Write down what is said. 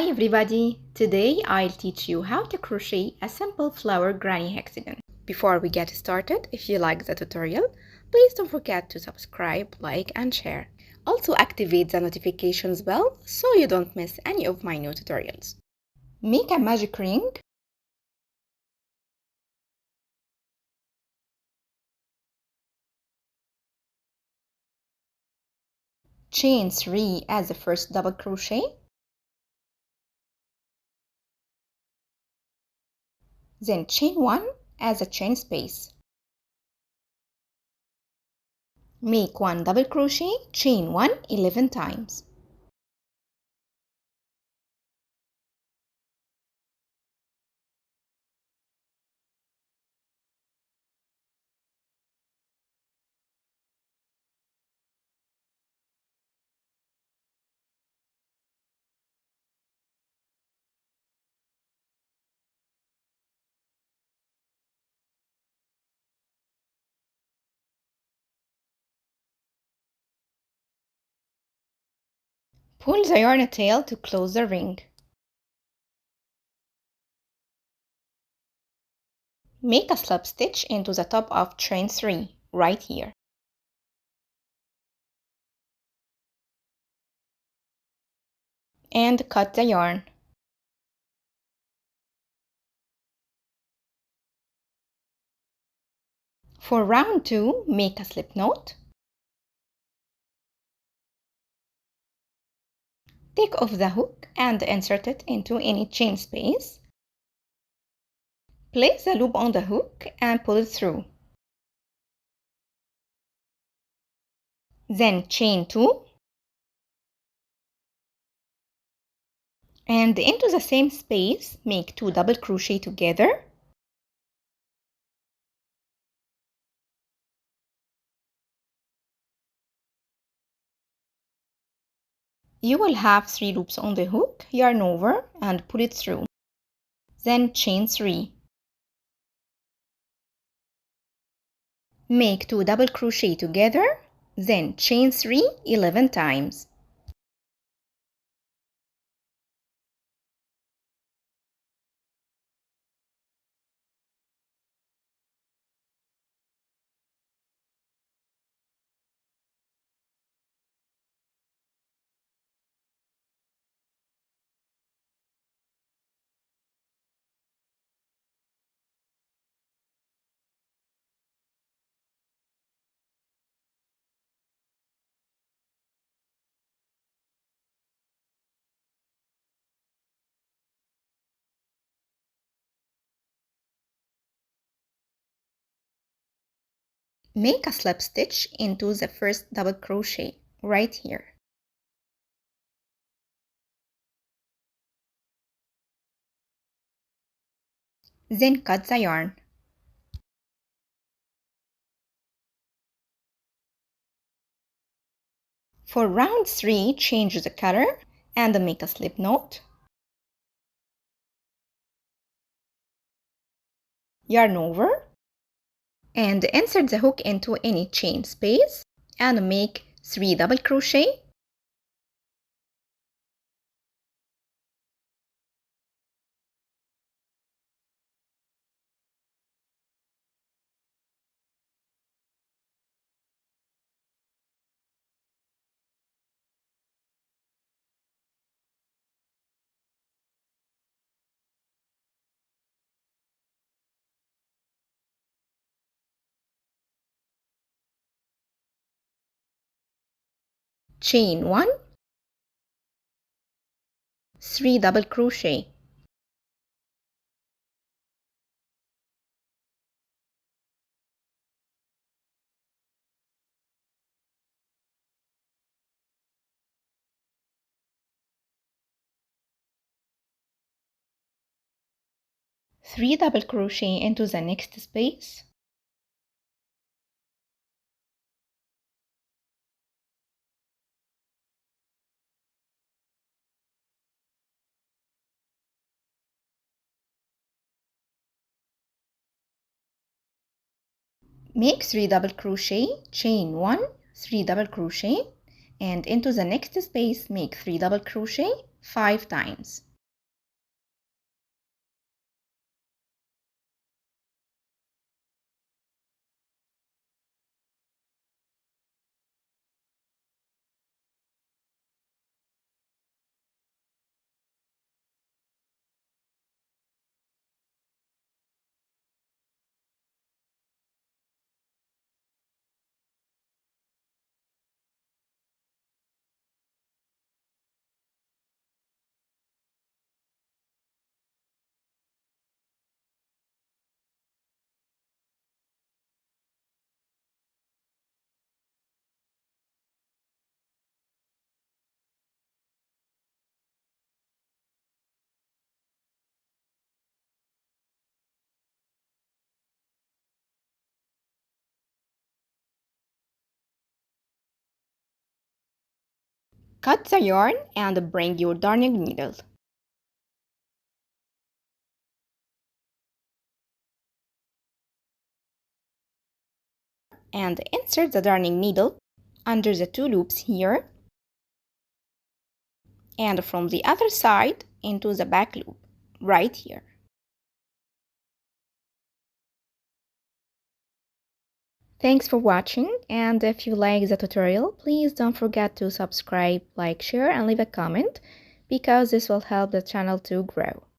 Hi everybody! Today I'll teach you how to crochet a simple flower granny hexagon. Before we get started, if you like the tutorial, please don't forget to subscribe, like and share. Also activate the notifications bell so you don't miss any of my new tutorials. Make a magic ring. Chain 3 as the first double crochet. Then chain 1 as a chain space. Make 1 double crochet, chain 1 11 times. Pull the yarn tail to close the ring. Make a slip stitch into the top of chain 3, right here. And cut the yarn. For round 2, make a slip knot. Take off the hook and insert it into any chain space. Place the loop on the hook and pull it through. Then chain 2 and into the same space make 2 double crochet together. You will have 3 loops on the hook, yarn over and pull it through. Then chain 3. Make 2 double crochet together, then chain 3 11 times. Make a slip stitch into the first double crochet right here. Then cut the yarn. For round 3, change the color and make a slip knot. Yarn over and insert the hook into any chain space and make 3 double crochet. Chain 1, 3 double crochet. Three double crochet into the next space. Make 3 double crochet, chain 1, 3 double crochet, and into the next space make 3 double crochet 5 times. Cut the yarn and bring your darning needle. And insert the darning needle under the 2 loops here, and from the other side into the back loop right here. Thanks for watching, and if you like the tutorial, please don't forget to subscribe, like, share, and leave a comment because this will help the channel to grow.